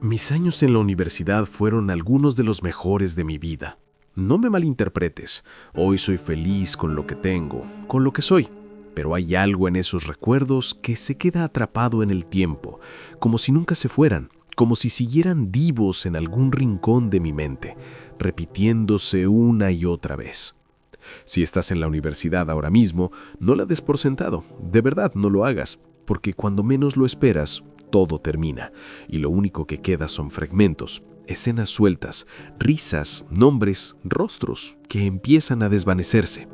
Mis años en la universidad fueron algunos de los mejores de mi vida. No me malinterpretes, hoy soy feliz con lo que tengo, con lo que soy, pero hay algo en esos recuerdos que se queda atrapado en el tiempo, como si nunca se fueran, como si siguieran vivos en algún rincón de mi mente, repitiéndose una y otra vez. Si estás en la universidad ahora mismo, no la des por sentado, de verdad no lo hagas, porque cuando menos lo esperas, todo termina, y lo único que queda son fragmentos, escenas sueltas, risas, nombres, rostros que empiezan a desvanecerse.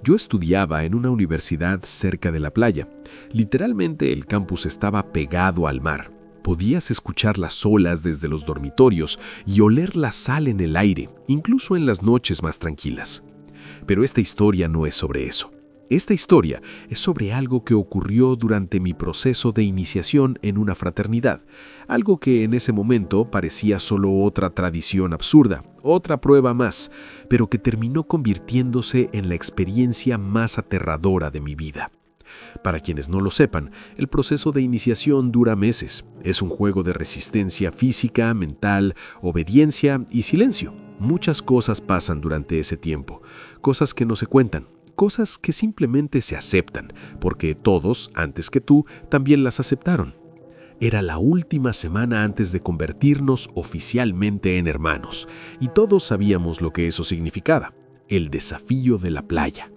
Yo estudiaba en una universidad cerca de la playa. Literalmente el campus estaba pegado al mar. Podías escuchar las olas desde los dormitorios y oler la sal en el aire, incluso en las noches más tranquilas. Pero esta historia no es sobre eso. Esta historia es sobre algo que ocurrió durante mi proceso de iniciación en una fraternidad, algo que en ese momento parecía solo otra tradición absurda, otra prueba más, pero que terminó convirtiéndose en la experiencia más aterradora de mi vida. Para quienes no lo sepan, el proceso de iniciación dura meses. Es un juego de resistencia física, mental, obediencia y silencio. Muchas cosas pasan durante ese tiempo, cosas que no se cuentan. Cosas que simplemente se aceptan, porque todos, antes que tú, también las aceptaron. Era la última semana antes de convertirnos oficialmente en hermanos, y todos sabíamos lo que eso significaba, el desafío de la playa.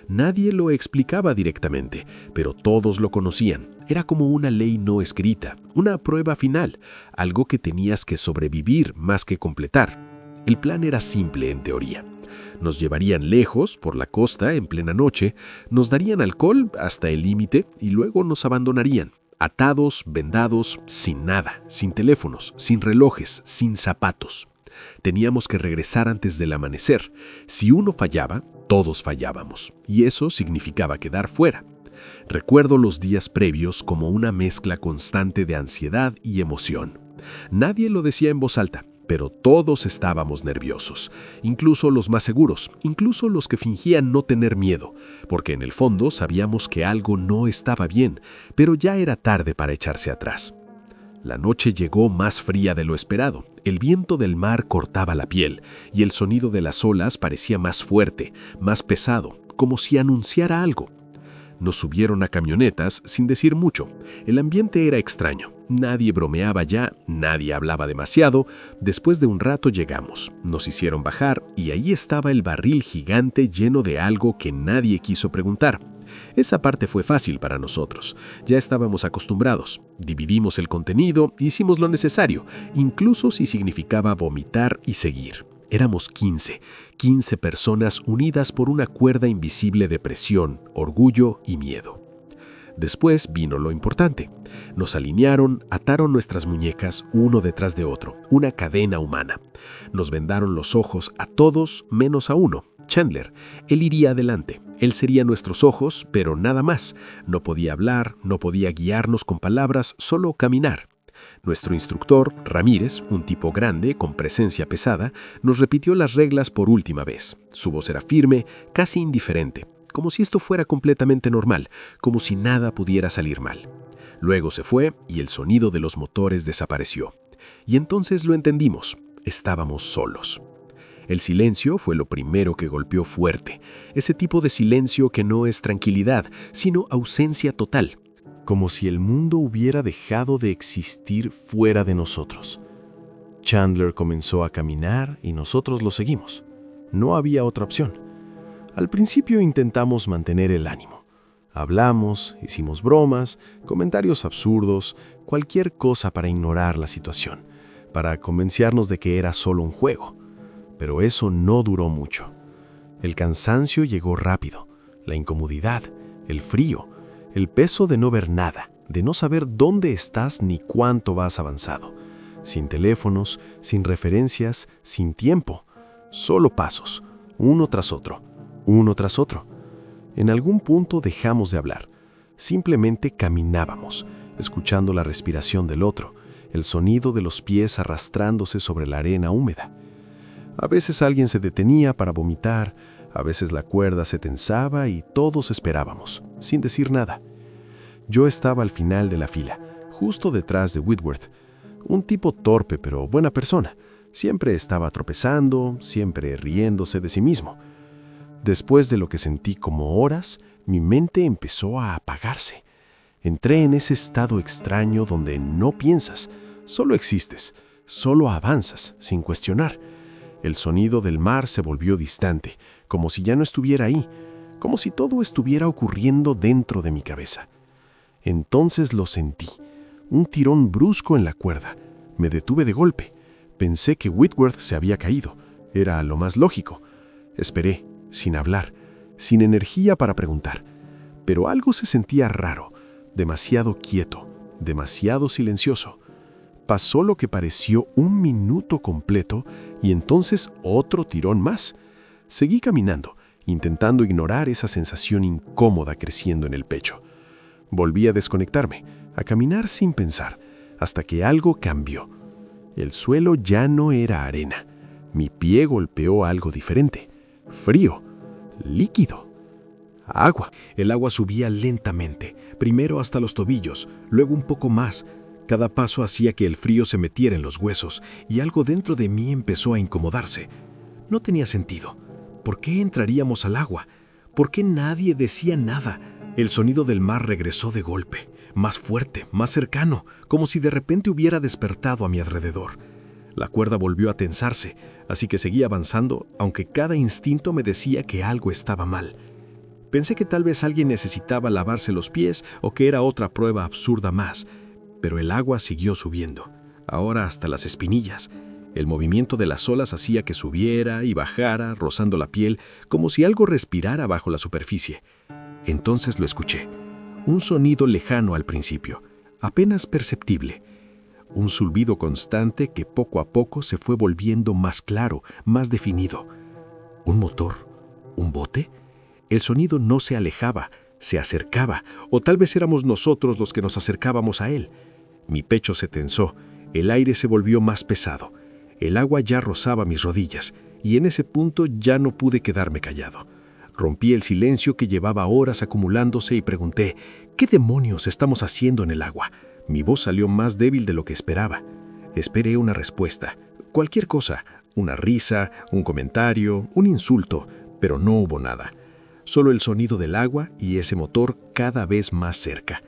Nadie lo explicaba directamente, pero todos lo conocían. Era como una ley no escrita, una prueba final, algo que tenías que sobrevivir más que completar. El plan era simple en teoría. Nos llevarían lejos, por la costa, en plena noche, nos darían alcohol hasta el límite y luego nos abandonarían, atados, vendados, sin nada, sin teléfonos, sin relojes, sin zapatos. Teníamos que regresar antes del amanecer. Si uno fallaba, todos fallábamos, y eso significaba quedar fuera. Recuerdo los días previos como una mezcla constante de ansiedad y emoción. Nadie lo decía en voz alta, pero todos estábamos nerviosos, incluso los más seguros, incluso los que fingían no tener miedo, porque en el fondo sabíamos que algo no estaba bien, pero ya era tarde para echarse atrás. La noche llegó más fría de lo esperado, el viento del mar cortaba la piel y el sonido de las olas parecía más fuerte, más pesado, como si anunciara algo. Nos subieron a camionetas sin decir mucho. El ambiente era extraño. Nadie bromeaba ya, nadie hablaba demasiado. Después de un rato llegamos. Nos hicieron bajar y ahí estaba el barril gigante lleno de algo que nadie quiso preguntar. Esa parte fue fácil para nosotros. Ya estábamos acostumbrados. Dividimos el contenido, hicimos lo necesario, incluso si significaba vomitar y seguir. Éramos 15 personas unidas por una cuerda invisible de presión, orgullo y miedo. Después vino lo importante. Nos alinearon, ataron nuestras muñecas uno detrás de otro, una cadena humana. Nos vendaron los ojos a todos menos a uno, Chandler. Él iría adelante. Él sería nuestros ojos, pero nada más. No podía hablar, no podía guiarnos con palabras, solo caminar. Nuestro instructor, Ramírez, un tipo grande, con presencia pesada, nos repitió las reglas por última vez. Su voz era firme, casi indiferente, como si esto fuera completamente normal, como si nada pudiera salir mal. Luego se fue y el sonido de los motores desapareció. Y entonces lo entendimos, estábamos solos. El silencio fue lo primero que golpeó fuerte, ese tipo de silencio que no es tranquilidad, sino ausencia total. Como si el mundo hubiera dejado de existir fuera de nosotros. Chandler comenzó a caminar y nosotros lo seguimos. No había otra opción. Al principio intentamos mantener el ánimo. Hablamos, hicimos bromas, comentarios absurdos, cualquier cosa para ignorar la situación, para convencernos de que era solo un juego. Pero eso no duró mucho. El cansancio llegó rápido, la incomodidad, el frío, el peso de no ver nada, de no saber dónde estás ni cuánto vas avanzado. Sin teléfonos, sin referencias, sin tiempo. Solo pasos, uno tras otro, uno tras otro. En algún punto dejamos de hablar. Simplemente caminábamos, escuchando la respiración del otro, el sonido de los pies arrastrándose sobre la arena húmeda. A veces alguien se detenía para vomitar, a veces la cuerda se tensaba y todos esperábamos, sin decir nada. Yo estaba al final de la fila, justo detrás de Whitworth, Un tipo torpe pero buena persona. Siempre estaba tropezando, siempre riéndose de sí mismo. Después de lo que sentí como horas, mi mente empezó a apagarse. Entré en ese estado extraño donde no piensas, solo existes, solo avanzas, sin cuestionar. El sonido del mar se volvió distante, como si ya no estuviera ahí, como si todo estuviera ocurriendo dentro de mi cabeza. Entonces lo sentí, un tirón brusco en la cuerda. Me detuve de golpe. Pensé que Whitworth se había caído. Era lo más lógico. Esperé, sin hablar, sin energía para preguntar. Pero algo se sentía raro, demasiado quieto, demasiado silencioso. Pasó lo que pareció un minuto completo y entonces otro tirón más. Seguí caminando, intentando ignorar esa sensación incómoda creciendo en el pecho. Volví a desconectarme, a caminar sin pensar, hasta que algo cambió. El suelo ya no era arena. Mi pie golpeó algo diferente. Frío, líquido, agua. El agua subía lentamente, primero hasta los tobillos, luego un poco más. Cada paso hacía que el frío se metiera en los huesos y algo dentro de mí empezó a incomodarse. No tenía sentido. ¿Por qué entraríamos al agua? ¿Por qué nadie decía nada? El sonido del mar regresó de golpe, más fuerte, más cercano, como si de repente hubiera despertado a mi alrededor. La cuerda volvió a tensarse, así que seguí avanzando, aunque cada instinto me decía que algo estaba mal. Pensé que tal vez alguien necesitaba lavarse los pies o que era otra prueba absurda más, pero el agua siguió subiendo, ahora hasta las espinillas. El movimiento de las olas hacía que subiera y bajara, rozando la piel, como si algo respirara bajo la superficie. Entonces lo escuché. Un sonido lejano al principio, apenas perceptible. Un silbido constante que poco a poco se fue volviendo más claro, más definido. ¿Un motor? ¿Un bote? El sonido no se alejaba, se acercaba, o tal vez éramos nosotros los que nos acercábamos a él. Mi pecho se tensó, el aire se volvió más pesado. El agua ya rozaba mis rodillas, y en ese punto ya no pude quedarme callado. Rompí el silencio que llevaba horas acumulándose y pregunté, ¿qué demonios estamos haciendo en el agua? Mi voz salió más débil de lo que esperaba. Esperé una respuesta, cualquier cosa, una risa, un comentario, un insulto, pero no hubo nada. Solo el sonido del agua y ese motor cada vez más cerca.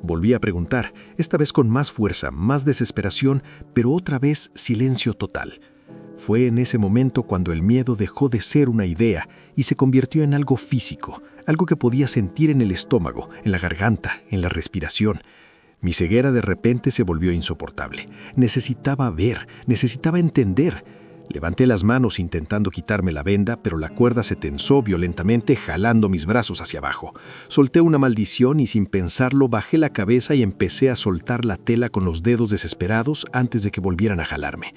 Volví a preguntar, esta vez con más fuerza, más desesperación, pero otra vez silencio total. Fue en ese momento cuando el miedo dejó de ser una idea y se convirtió en algo físico, algo que podía sentir en el estómago, en la garganta, en la respiración. Mi ceguera de repente se volvió insoportable. Necesitaba ver, necesitaba entender. Levanté las manos intentando quitarme la venda, pero la cuerda se tensó violentamente, jalando mis brazos hacia abajo. Solté una maldición y sin pensarlo bajé la cabeza y empecé a soltar la tela con los dedos desesperados antes de que volvieran a jalarme.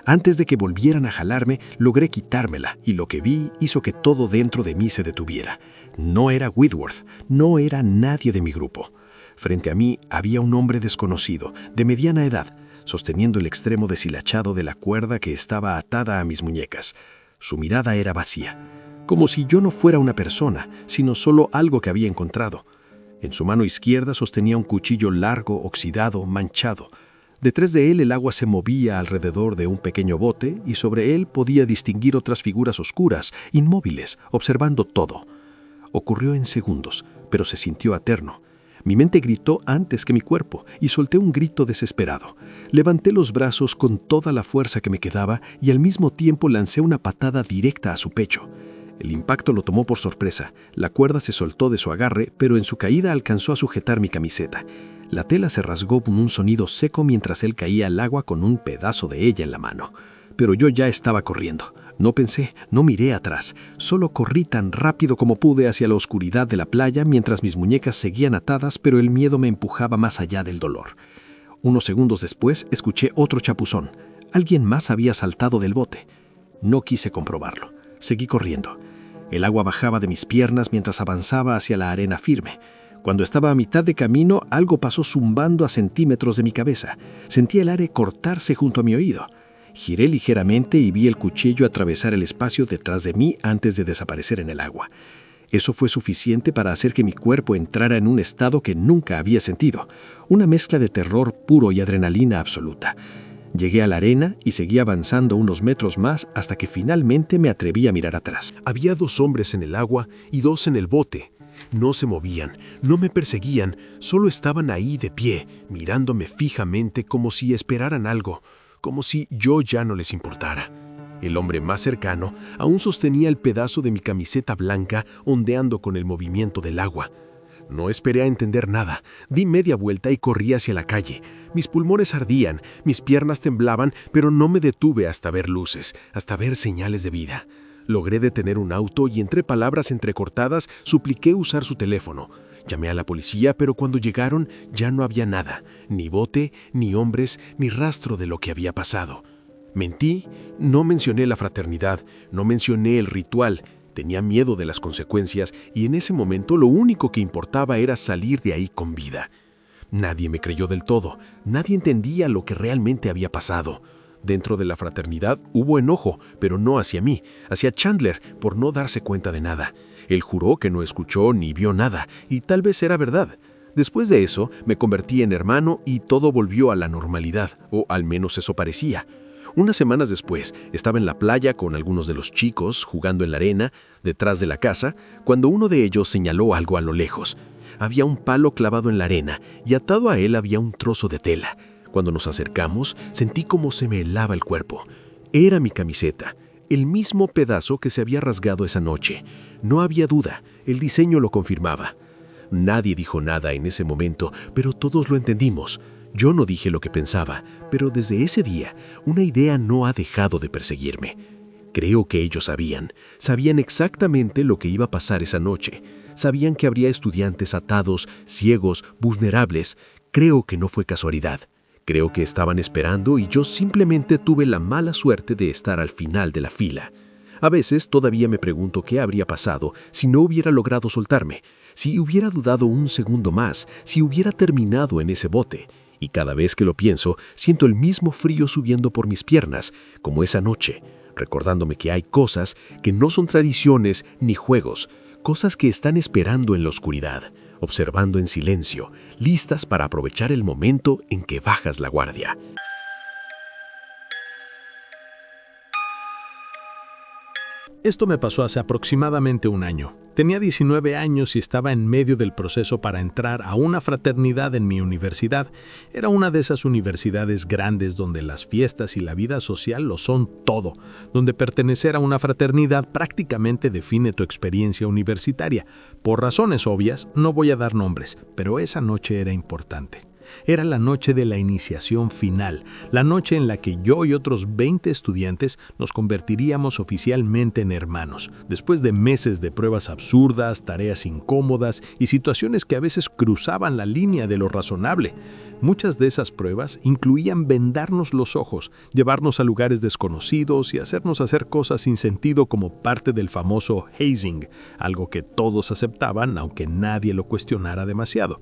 Antes de que volvieran a jalarme, logré quitármela y lo que vi hizo que todo dentro de mí se detuviera. No era Whitworth, no era nadie de mi grupo. Frente a mí había un hombre desconocido, de mediana edad, sosteniendo el extremo deshilachado de la cuerda que estaba atada a mis muñecas. Su mirada era vacía, como si yo no fuera una persona, sino solo algo que había encontrado. En su mano izquierda sostenía un cuchillo largo, oxidado, manchado. Detrás de él el agua se movía alrededor de un pequeño bote y sobre él podía distinguir otras figuras oscuras, inmóviles, observando todo. Ocurrió en segundos, pero se sintió eterno. Mi mente gritó antes que mi cuerpo y solté un grito desesperado. Levanté los brazos con toda la fuerza que me quedaba y al mismo tiempo lancé una patada directa a su pecho. El impacto lo tomó por sorpresa. La cuerda se soltó de su agarre, pero en su caída alcanzó a sujetar mi camiseta. La tela se rasgó con un sonido seco mientras él caía al agua con un pedazo de ella en la mano. Pero yo ya estaba corriendo. No pensé, no miré atrás. Solo corrí tan rápido como pude hacia la oscuridad de la playa mientras mis muñecas seguían atadas, pero el miedo me empujaba más allá del dolor. Unos segundos después escuché otro chapuzón. Alguien más había saltado del bote. No quise comprobarlo. Seguí corriendo. El agua bajaba de mis piernas mientras avanzaba hacia la arena firme. Cuando estaba a mitad de camino, algo pasó zumbando a centímetros de mi cabeza. Sentí el aire cortarse junto a mi oído. Giré ligeramente y vi el cuchillo atravesar el espacio detrás de mí antes de desaparecer en el agua. Eso fue suficiente para hacer que mi cuerpo entrara en un estado que nunca había sentido, una mezcla de terror puro y adrenalina absoluta. Llegué a la arena y seguí avanzando unos metros más hasta que finalmente me atreví a mirar atrás. Había 2 hombres en el agua y 2 en el bote. No se movían, no me perseguían, solo estaban ahí de pie, mirándome fijamente como si esperaran algo, como si yo ya no les importara. El hombre más cercano aún sostenía el pedazo de mi camiseta blanca ondeando con el movimiento del agua. No esperé a entender nada, di media vuelta y corrí hacia la calle. Mis pulmones ardían, mis piernas temblaban, pero no me detuve hasta ver luces, hasta ver señales de vida. Logré detener un auto y entre palabras entrecortadas supliqué usar su teléfono. Llamé a la policía, pero cuando llegaron ya no había nada, ni bote, ni hombres, ni rastro de lo que había pasado. Mentí, no mencioné la fraternidad, no mencioné el ritual. Tenía miedo de las consecuencias y en ese momento lo único que importaba era salir de ahí con vida. Nadie me creyó del todo, nadie entendía lo que realmente había pasado. Dentro de la fraternidad hubo enojo, pero no hacia mí, hacia Chandler, por no darse cuenta de nada. Él juró que no escuchó ni vio nada, y tal vez era verdad. Después de eso, me convertí en hermano y todo volvió a la normalidad, o al menos eso parecía. Unas semanas después, estaba en la playa con algunos de los chicos jugando en la arena, detrás de la casa, cuando uno de ellos señaló algo a lo lejos. Había un palo clavado en la arena y atado a él había un trozo de tela. Cuando nos acercamos, sentí como se me helaba el cuerpo. Era mi camiseta, el mismo pedazo que se había rasgado esa noche. No había duda, el diseño lo confirmaba. Nadie dijo nada en ese momento, pero todos lo entendimos. Yo no dije lo que pensaba, pero desde ese día, una idea no ha dejado de perseguirme. Creo que ellos sabían exactamente lo que iba a pasar esa noche. Sabían que habría estudiantes atados, ciegos, vulnerables. Creo que no fue casualidad. Creo que estaban esperando y yo simplemente tuve la mala suerte de estar al final de la fila. A veces todavía me pregunto qué habría pasado si no hubiera logrado soltarme, si hubiera dudado un segundo más, si hubiera terminado en ese bote. Y cada vez que lo pienso, siento el mismo frío subiendo por mis piernas, como esa noche, recordándome que hay cosas que no son tradiciones ni juegos, cosas que están esperando en la oscuridad, observando en silencio, listas para aprovechar el momento en que bajas la guardia. Esto me pasó hace aproximadamente un año. Tenía 19 años y estaba en medio del proceso para entrar a una fraternidad en mi universidad. Era una de esas universidades grandes donde las fiestas y la vida social lo son todo, donde pertenecer a una fraternidad prácticamente define tu experiencia universitaria. Por razones obvias, no voy a dar nombres, pero esa noche era importante. Era la noche de la iniciación final, la noche en la que yo y otros 20 estudiantes nos convertiríamos oficialmente en hermanos, después de meses de pruebas absurdas, tareas incómodas y situaciones que a veces cruzaban la línea de lo razonable. Muchas de esas pruebas incluían vendarnos los ojos, llevarnos a lugares desconocidos y hacernos hacer cosas sin sentido como parte del famoso hazing, algo que todos aceptaban aunque nadie lo cuestionara demasiado.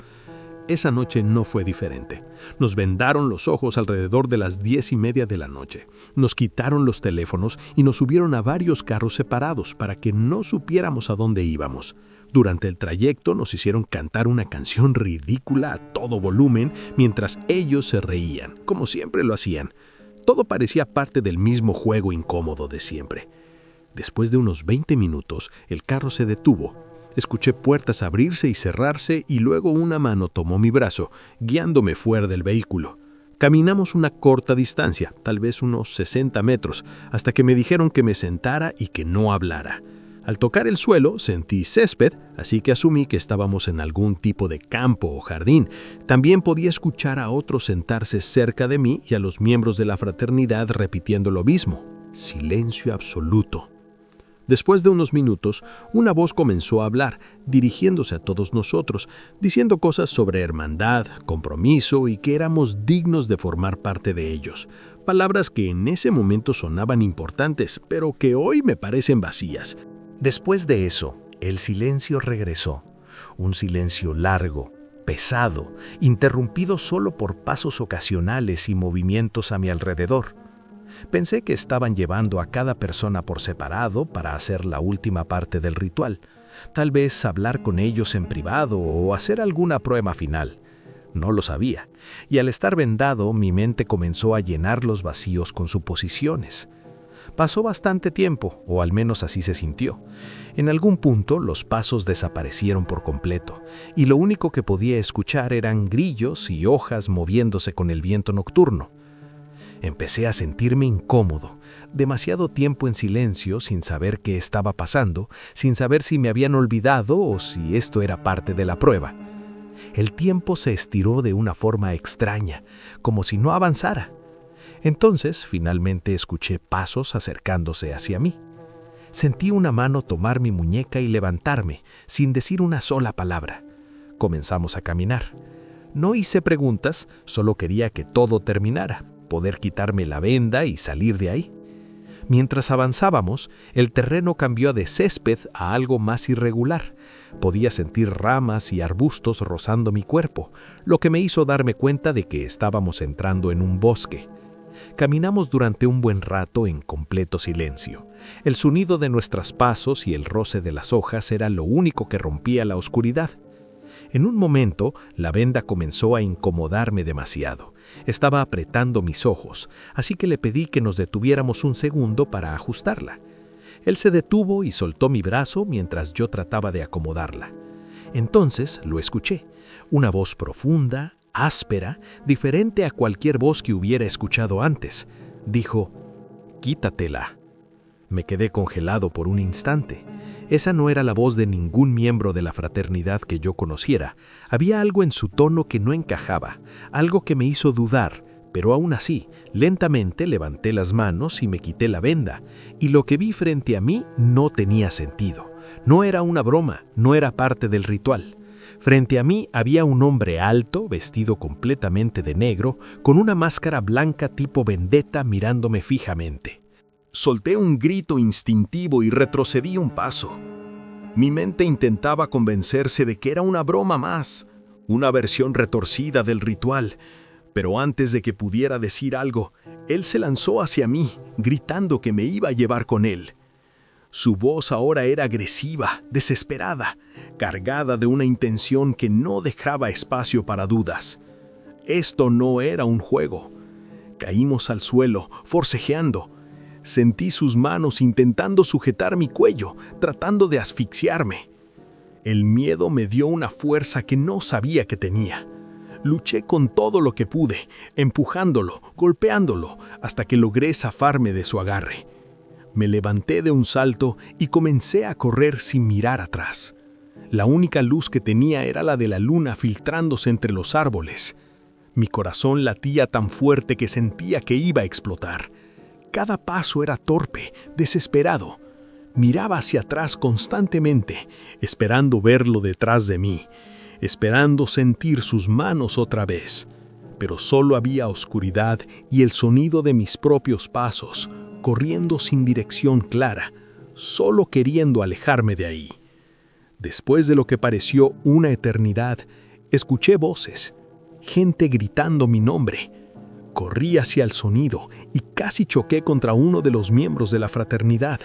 Esa noche no fue diferente. Nos vendaron los ojos alrededor de las 10:30 de la noche. Nos quitaron los teléfonos y nos subieron a varios carros separados para que no supiéramos a dónde íbamos. Durante el trayecto nos hicieron cantar una canción ridícula a todo volumen mientras ellos se reían, como siempre lo hacían. Todo parecía parte del mismo juego incómodo de siempre. Después de unos 20 minutos, el carro se detuvo. Escuché puertas abrirse y cerrarse y luego una mano tomó mi brazo, guiándome fuera del vehículo. Caminamos una corta distancia, tal vez unos 60 metros, hasta que me dijeron que me sentara y que no hablara. Al tocar el suelo sentí césped, así que asumí que estábamos en algún tipo de campo o jardín. También podía escuchar a otros sentarse cerca de mí y a los miembros de la fraternidad repitiendo lo mismo. Silencio absoluto. Después de unos minutos, una voz comenzó a hablar, dirigiéndose a todos nosotros, diciendo cosas sobre hermandad, compromiso y que éramos dignos de formar parte de ellos. Palabras que en ese momento sonaban importantes, pero que hoy me parecen vacías. Después de eso, el silencio regresó. Un silencio largo, pesado, interrumpido solo por pasos ocasionales y movimientos a mi alrededor. Pensé que estaban llevando a cada persona por separado para hacer la última parte del ritual. Tal vez hablar con ellos en privado o hacer alguna prueba final. No lo sabía, y al estar vendado mi mente comenzó a llenar los vacíos con suposiciones. Pasó bastante tiempo, o al menos así se sintió. En algún punto los pasos desaparecieron por completo, y lo único que podía escuchar eran grillos y hojas moviéndose con el viento nocturno. Empecé a sentirme incómodo, demasiado tiempo en silencio sin saber qué estaba pasando, sin saber si me habían olvidado o si esto era parte de la prueba. El tiempo se estiró de una forma extraña, como si no avanzara. Entonces, finalmente escuché pasos acercándose hacia mí. Sentí una mano tomar mi muñeca y levantarme, sin decir una sola palabra. Comenzamos a caminar. No hice preguntas, solo quería que todo terminara, poder quitarme la venda y salir de ahí. Mientras avanzábamos, el terreno cambió de césped a algo más irregular. Podía sentir ramas y arbustos rozando mi cuerpo, lo que me hizo darme cuenta de que estábamos entrando en un bosque. Caminamos durante un buen rato en completo silencio. El sonido de nuestros pasos y el roce de las hojas era lo único que rompía la oscuridad. En un momento, la venda comenzó a incomodarme demasiado. Estaba apretando mis ojos, así que le pedí que nos detuviéramos un segundo para ajustarla. Él se detuvo y soltó mi brazo mientras yo trataba de acomodarla. Entonces lo escuché, una voz profunda, áspera, diferente a cualquier voz que hubiera escuchado antes. Dijo, «Quítatela». Me quedé congelado por un instante. Esa no era la voz de ningún miembro de la fraternidad que yo conociera. Había algo en su tono que no encajaba, algo que me hizo dudar, pero aún así, lentamente levanté las manos y me quité la venda, y lo que vi frente a mí no tenía sentido. No era una broma, no era parte del ritual. Frente a mí había un hombre alto, vestido completamente de negro, con una máscara blanca tipo vendetta mirándome fijamente. Solté un grito instintivo y retrocedí un paso. Mi mente intentaba convencerse de que era una broma más, una versión retorcida del ritual, pero antes de que pudiera decir algo, él se lanzó hacia mí, gritando que me iba a llevar con él. Su voz ahora era agresiva, desesperada, cargada de una intención que no dejaba espacio para dudas. Esto no era un juego. Caímos al suelo, forcejeando. Sentí sus manos intentando sujetar mi cuello, tratando de asfixiarme. El miedo me dio una fuerza que no sabía que tenía. Luché con todo lo que pude, empujándolo, golpeándolo, hasta que logré zafarme de su agarre. Me levanté de un salto y comencé a correr sin mirar atrás. La única luz que tenía era la de la luna filtrándose entre los árboles. Mi corazón latía tan fuerte que sentía que iba a explotar. Cada paso era torpe, desesperado. Miraba hacia atrás constantemente, esperando verlo detrás de mí, esperando sentir sus manos otra vez. Pero solo había oscuridad y el sonido de mis propios pasos, corriendo sin dirección clara, solo queriendo alejarme de ahí. Después de lo que pareció una eternidad, escuché voces, gente gritando mi nombre. Corrí hacia el sonido y casi choqué contra uno de los miembros de la fraternidad.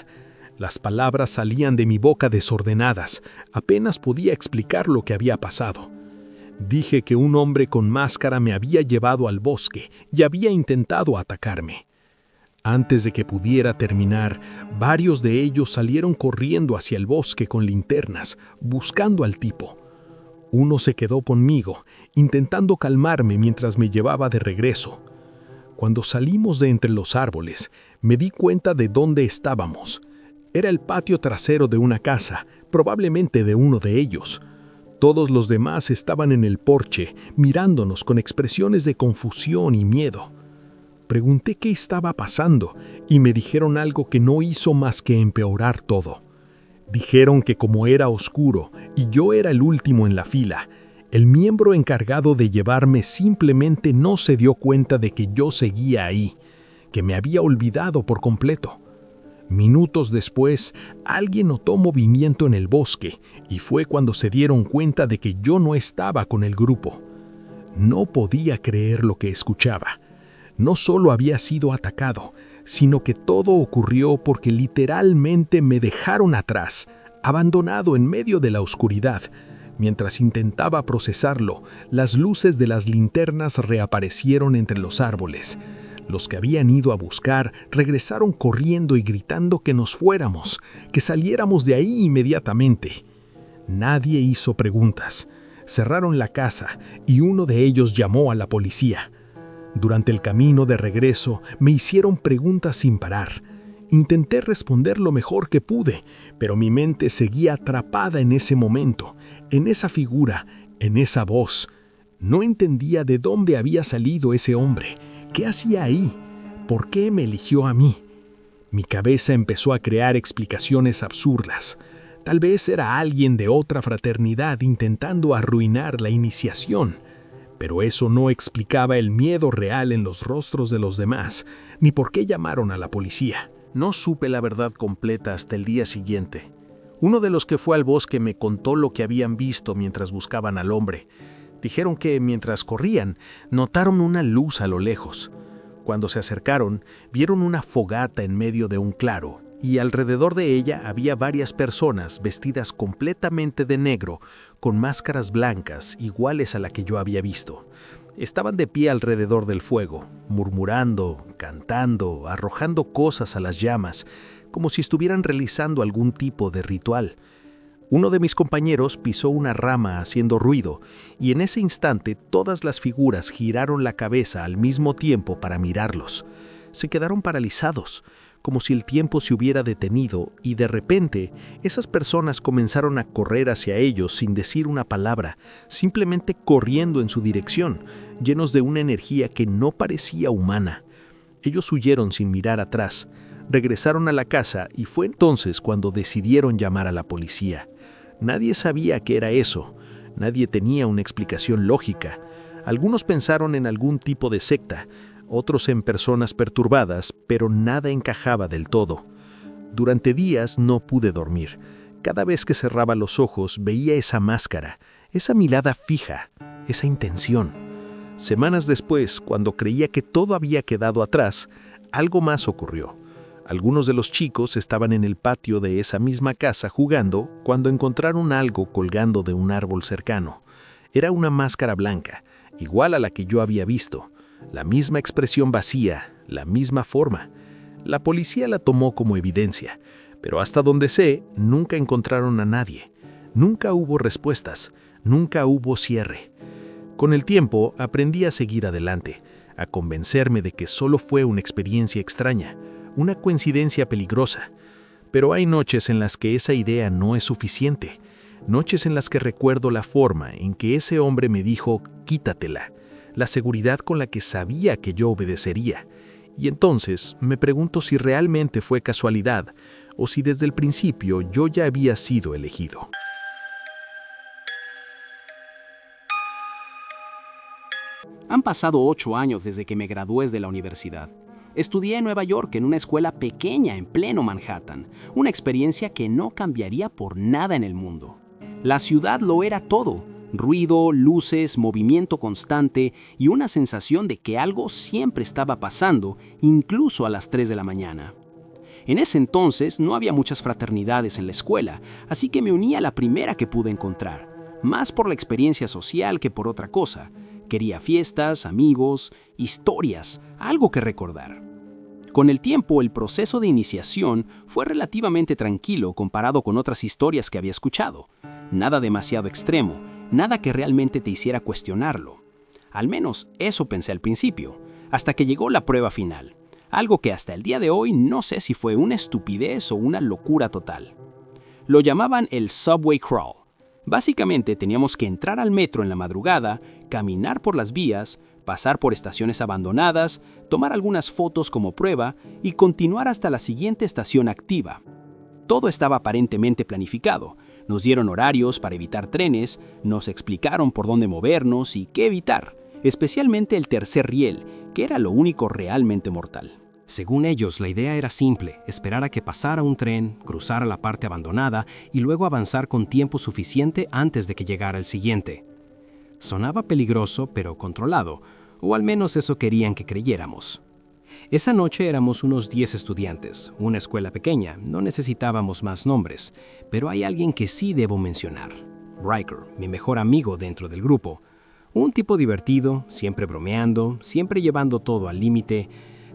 Las palabras salían de mi boca desordenadas, apenas podía explicar lo que había pasado. Dije que un hombre con máscara me había llevado al bosque y había intentado atacarme. Antes de que pudiera terminar, varios de ellos salieron corriendo hacia el bosque con linternas, buscando al tipo. Uno se quedó conmigo, intentando calmarme mientras me llevaba de regreso. Cuando salimos de entre los árboles, me di cuenta de dónde estábamos. Era el patio trasero de una casa, probablemente de uno de ellos. Todos los demás estaban en el porche, mirándonos con expresiones de confusión y miedo. Pregunté qué estaba pasando y me dijeron algo que no hizo más que empeorar todo. Dijeron que como era oscuro y yo era el último en la fila, el miembro encargado de llevarme simplemente no se dio cuenta de que yo seguía ahí, que me había olvidado por completo. Minutos después, alguien notó movimiento en el bosque y fue cuando se dieron cuenta de que yo no estaba con el grupo. No podía creer lo que escuchaba. No solo había sido atacado, sino que todo ocurrió porque literalmente me dejaron atrás, abandonado en medio de la oscuridad. Mientras intentaba procesarlo, las luces de las linternas reaparecieron entre los árboles. Los que habían ido a buscar regresaron corriendo y gritando que nos fuéramos, que saliéramos de ahí inmediatamente. Nadie hizo preguntas. Cerraron la casa y uno de ellos llamó a la policía. Durante el camino de regreso me hicieron preguntas sin parar. Intenté responder lo mejor que pude, pero mi mente seguía atrapada en ese momento, en esa figura, en esa voz. No entendía de dónde había salido ese hombre. ¿Qué hacía ahí? ¿Por qué me eligió a mí? Mi cabeza empezó a crear explicaciones absurdas. Tal vez era alguien de otra fraternidad intentando arruinar la iniciación. Pero eso no explicaba el miedo real en los rostros de los demás, ni por qué llamaron a la policía. No supe la verdad completa hasta el día siguiente. Uno de los que fue al bosque me contó lo que habían visto mientras buscaban al hombre. Dijeron que mientras corrían, notaron una luz a lo lejos. Cuando se acercaron, vieron una fogata en medio de un claro, y alrededor de ella había varias personas vestidas completamente de negro, con máscaras blancas iguales a la que yo había visto. Estaban de pie alrededor del fuego, murmurando, cantando, arrojando cosas a las llamas, como si estuvieran realizando algún tipo de ritual. Uno de mis compañeros pisó una rama haciendo ruido, y en ese instante todas las figuras giraron la cabeza al mismo tiempo para mirarlos. Se quedaron paralizados, como si el tiempo se hubiera detenido, y de repente esas personas comenzaron a correr hacia ellos sin decir una palabra, simplemente corriendo en su dirección, llenos de una energía que no parecía humana. Ellos huyeron sin mirar atrás, regresaron a la casa y fue entonces cuando decidieron llamar a la policía. Nadie sabía qué era eso, nadie tenía una explicación lógica. Algunos pensaron en algún tipo de secta, otros en personas perturbadas, pero nada encajaba del todo. Durante días no pude dormir. Cada vez que cerraba los ojos veía esa máscara, esa mirada fija, esa intención. Semanas después, cuando creía que todo había quedado atrás, algo más ocurrió. Algunos de los chicos estaban en el patio de esa misma casa jugando cuando encontraron algo colgando de un árbol cercano. Era una máscara blanca, igual a la que yo había visto. La misma expresión vacía, la misma forma. La policía la tomó como evidencia, pero hasta donde sé, nunca encontraron a nadie. Nunca hubo respuestas, nunca hubo cierre. Con el tiempo aprendí a seguir adelante, a convencerme de que solo fue una experiencia extraña, una coincidencia peligrosa. Pero hay noches en las que esa idea no es suficiente, noches en las que recuerdo la forma en que ese hombre me dijo, quítatela, la seguridad con la que sabía que yo obedecería. Y entonces me pregunto si realmente fue casualidad o si desde el principio yo ya había sido elegido. Han pasado 8 años desde que me gradué de la universidad. Estudié en Nueva York en una escuela pequeña en pleno Manhattan, una experiencia que no cambiaría por nada en el mundo. La ciudad lo era todo. Ruido, luces, movimiento constante y una sensación de que algo siempre estaba pasando, incluso a las 3 de la mañana. En ese entonces no había muchas fraternidades en la escuela, así que me uní a la primera que pude encontrar, más por la experiencia social que por otra cosa. Quería fiestas, amigos, historias, algo que recordar. Con el tiempo, el proceso de iniciación fue relativamente tranquilo comparado con otras historias que había escuchado. Nada demasiado extremo, nada que realmente te hiciera cuestionarlo. Al menos eso pensé al principio, hasta que llegó la prueba final. Algo que hasta el día de hoy no sé si fue una estupidez o una locura total. Lo llamaban el Subway Crawl. Básicamente teníamos que entrar al metro en la madrugada, caminar por las vías, pasar por estaciones abandonadas, tomar algunas fotos como prueba y continuar hasta la siguiente estación activa. Todo estaba aparentemente planificado. Nos dieron horarios para evitar trenes, nos explicaron por dónde movernos y qué evitar, especialmente el tercer riel, que era lo único realmente mortal. Según ellos, la idea era simple, esperar a que pasara un tren, cruzar a la parte abandonada y luego avanzar con tiempo suficiente antes de que llegara el siguiente. Sonaba peligroso, pero controlado, o al menos eso querían que creyéramos. Esa noche éramos unos 10 estudiantes, una escuela pequeña, no necesitábamos más nombres, pero hay alguien que sí debo mencionar. Riker, mi mejor amigo dentro del grupo. Un tipo divertido, siempre bromeando, siempre llevando todo al límite.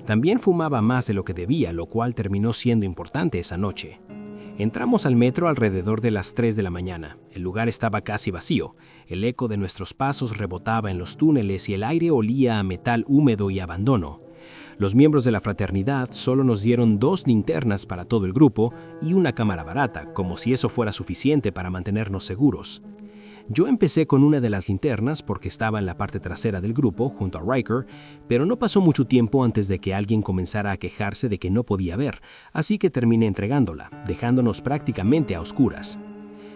También fumaba más de lo que debía, lo cual terminó siendo importante esa noche. Entramos al metro alrededor de las 3 de la mañana. El lugar estaba casi vacío. El eco de nuestros pasos rebotaba en los túneles y el aire olía a metal húmedo y abandono. Los miembros de la fraternidad solo nos dieron 2 linternas para todo el grupo y una cámara barata, como si eso fuera suficiente para mantenernos seguros. Yo empecé con una de las linternas porque estaba en la parte trasera del grupo, junto a Riker, pero no pasó mucho tiempo antes de que alguien comenzara a quejarse de que no podía ver, así que terminé entregándola, dejándonos prácticamente a oscuras.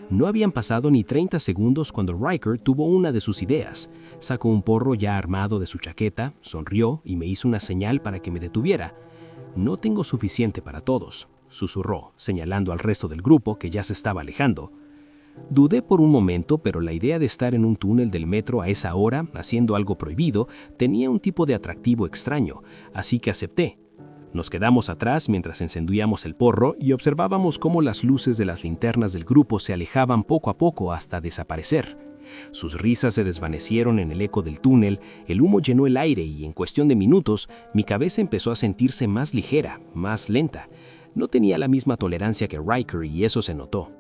No habían pasado ni 30 segundos cuando Riker tuvo una de sus ideas. Sacó un porro ya armado de su chaqueta, sonrió y me hizo una señal para que me detuviera. «No tengo suficiente para todos», susurró, señalando al resto del grupo que ya se estaba alejando. Dudé por un momento, pero la idea de estar en un túnel del metro a esa hora, haciendo algo prohibido, tenía un tipo de atractivo extraño, así que acepté. Nos quedamos atrás mientras encendíamos el porro y observábamos cómo las luces de las linternas del grupo se alejaban poco a poco hasta desaparecer. Sus risas se desvanecieron en el eco del túnel, el humo llenó el aire y en cuestión de minutos mi cabeza empezó a sentirse más ligera, más lenta. No tenía la misma tolerancia que Riker y eso se notó.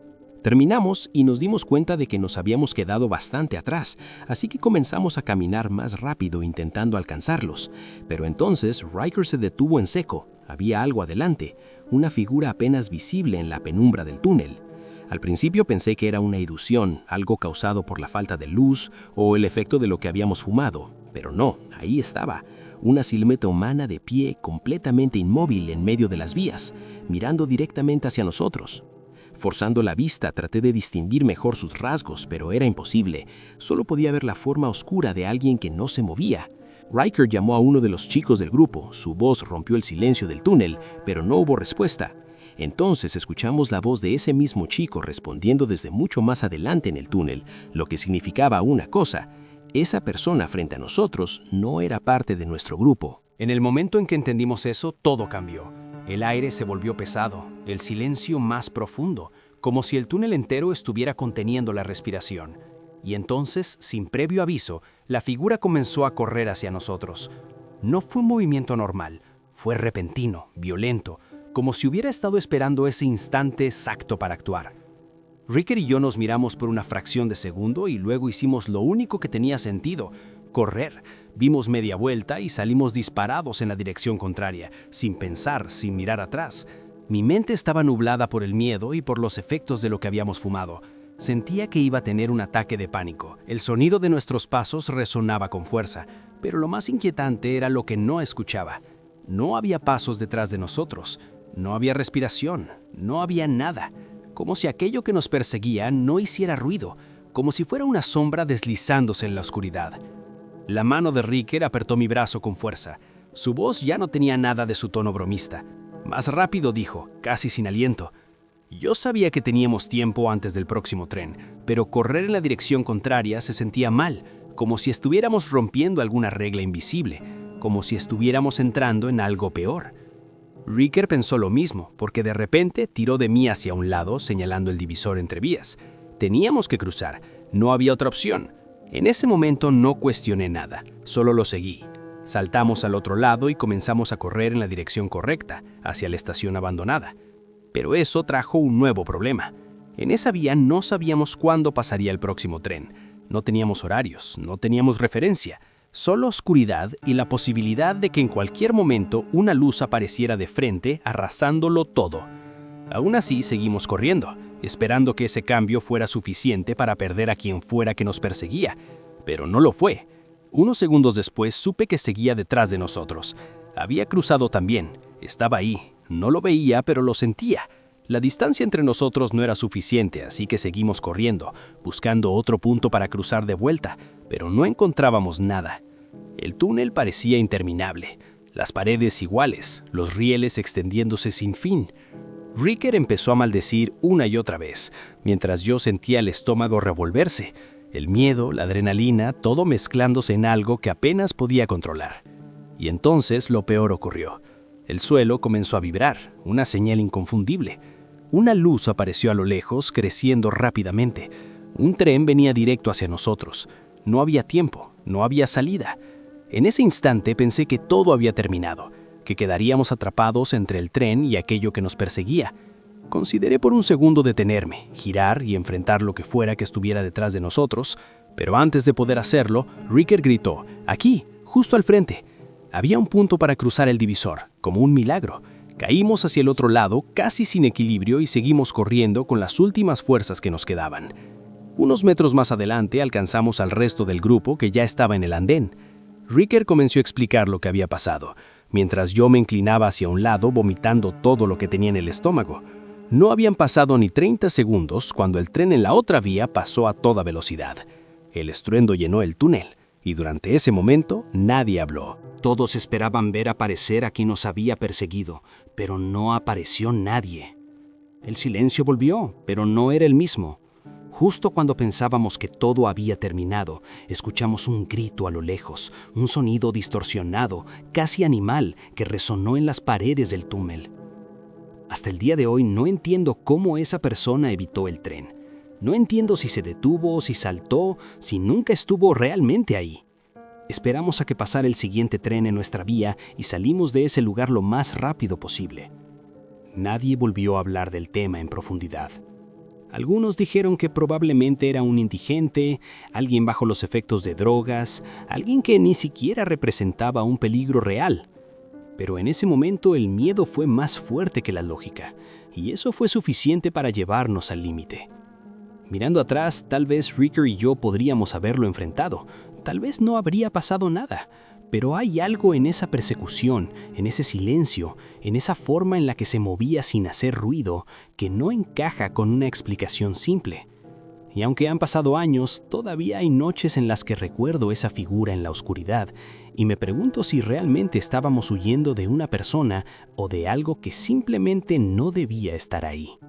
Terminamos y nos dimos cuenta de que nos habíamos quedado bastante atrás, así que comenzamos a caminar más rápido intentando alcanzarlos. Pero entonces Riker se detuvo en seco. Había algo adelante, una figura apenas visible en la penumbra del túnel. Al principio pensé que era una ilusión, algo causado por la falta de luz o el efecto de lo que habíamos fumado, pero no, ahí estaba. Una silueta humana de pie completamente inmóvil en medio de las vías, mirando directamente hacia nosotros. Forzando la vista, traté de distinguir mejor sus rasgos, pero era imposible. Solo podía ver la forma oscura de alguien que no se movía. Riker llamó a uno de los chicos del grupo. Su voz rompió el silencio del túnel, pero no hubo respuesta. Entonces escuchamos la voz de ese mismo chico respondiendo desde mucho más adelante en el túnel, lo que significaba una cosa. Esa persona frente a nosotros no era parte de nuestro grupo. En el momento en que entendimos eso, todo cambió. El aire se volvió pesado, el silencio más profundo, como si el túnel entero estuviera conteniendo la respiración. Y entonces, sin previo aviso, la figura comenzó a correr hacia nosotros. No fue un movimiento normal, fue repentino, violento, como si hubiera estado esperando ese instante exacto para actuar. Riker y yo nos miramos por una fracción de segundo y luego hicimos lo único que tenía sentido: correr. Vimos media vuelta y salimos disparados en la dirección contraria, sin pensar, sin mirar atrás. Mi mente estaba nublada por el miedo y por los efectos de lo que habíamos fumado. Sentía que iba a tener un ataque de pánico. El sonido de nuestros pasos resonaba con fuerza, pero lo más inquietante era lo que no escuchaba. No había pasos detrás de nosotros, no había respiración, no había nada. Como si aquello que nos perseguía no hiciera ruido, como si fuera una sombra deslizándose en la oscuridad. La mano de Riker apretó mi brazo con fuerza. Su voz ya no tenía nada de su tono bromista. Más rápido dijo, casi sin aliento: «Yo sabía que teníamos tiempo antes del próximo tren, pero correr en la dirección contraria se sentía mal, como si estuviéramos rompiendo alguna regla invisible, como si estuviéramos entrando en algo peor». Riker pensó lo mismo, porque de repente tiró de mí hacia un lado, señalando el divisor entre vías. Teníamos que cruzar, no había otra opción. En ese momento no cuestioné nada, solo lo seguí. Saltamos al otro lado y comenzamos a correr en la dirección correcta, hacia la estación abandonada. Pero eso trajo un nuevo problema. En esa vía no sabíamos cuándo pasaría el próximo tren. No teníamos horarios, no teníamos referencia, solo oscuridad y la posibilidad de que en cualquier momento una luz apareciera de frente, arrasándolo todo. Aún así, seguimos corriendo, esperando que ese cambio fuera suficiente para perder a quien fuera que nos perseguía. Pero no lo fue. Unos segundos después supe que seguía detrás de nosotros. Había cruzado también. Estaba ahí. No lo veía, pero lo sentía. La distancia entre nosotros no era suficiente, así que seguimos corriendo, buscando otro punto para cruzar de vuelta, pero no encontrábamos nada. El túnel parecía interminable. Las paredes iguales, los rieles extendiéndose sin fin. Riker empezó a maldecir una y otra vez, mientras yo sentía el estómago revolverse, el miedo, la adrenalina, todo mezclándose en algo que apenas podía controlar. Y entonces lo peor ocurrió. El suelo comenzó a vibrar, una señal inconfundible. Una luz apareció a lo lejos, creciendo rápidamente. Un tren venía directo hacia nosotros. No había tiempo, no había salida. En ese instante pensé que todo había terminado, que quedaríamos atrapados entre el tren y aquello que nos perseguía. Consideré por un segundo detenerme, girar y enfrentar lo que fuera que estuviera detrás de nosotros, pero antes de poder hacerlo, Riker gritó, «Aquí, justo al frente». Había un punto para cruzar el divisor, como un milagro. Caímos hacia el otro lado, casi sin equilibrio, y seguimos corriendo con las últimas fuerzas que nos quedaban. Unos metros más adelante alcanzamos al resto del grupo que ya estaba en el andén. Riker comenzó a explicar lo que había pasado, mientras yo me inclinaba hacia un lado vomitando todo lo que tenía en el estómago. No habían pasado ni 30 segundos cuando el tren en la otra vía pasó a toda velocidad. El estruendo llenó el túnel, y durante ese momento nadie habló. Todos esperaban ver aparecer a quien nos había perseguido, pero no apareció nadie. El silencio volvió, pero no era el mismo. Justo cuando pensábamos que todo había terminado, escuchamos un grito a lo lejos, un sonido distorsionado, casi animal, que resonó en las paredes del túnel. Hasta el día de hoy no entiendo cómo esa persona evitó el tren. No entiendo si se detuvo, si saltó, si nunca estuvo realmente ahí. Esperamos a que pasara el siguiente tren en nuestra vía y salimos de ese lugar lo más rápido posible. Nadie volvió a hablar del tema en profundidad. Algunos dijeron que probablemente era un indigente, alguien bajo los efectos de drogas, alguien que ni siquiera representaba un peligro real. Pero en ese momento el miedo fue más fuerte que la lógica, y eso fue suficiente para llevarnos al límite. Mirando atrás, tal vez Riker y yo podríamos haberlo enfrentado, tal vez no habría pasado nada, pero hay algo en esa persecución, en ese silencio, en esa forma en la que se movía sin hacer ruido, que no encaja con una explicación simple. Y aunque han pasado años, todavía hay noches en las que recuerdo esa figura en la oscuridad y me pregunto si realmente estábamos huyendo de una persona o de algo que simplemente no debía estar ahí.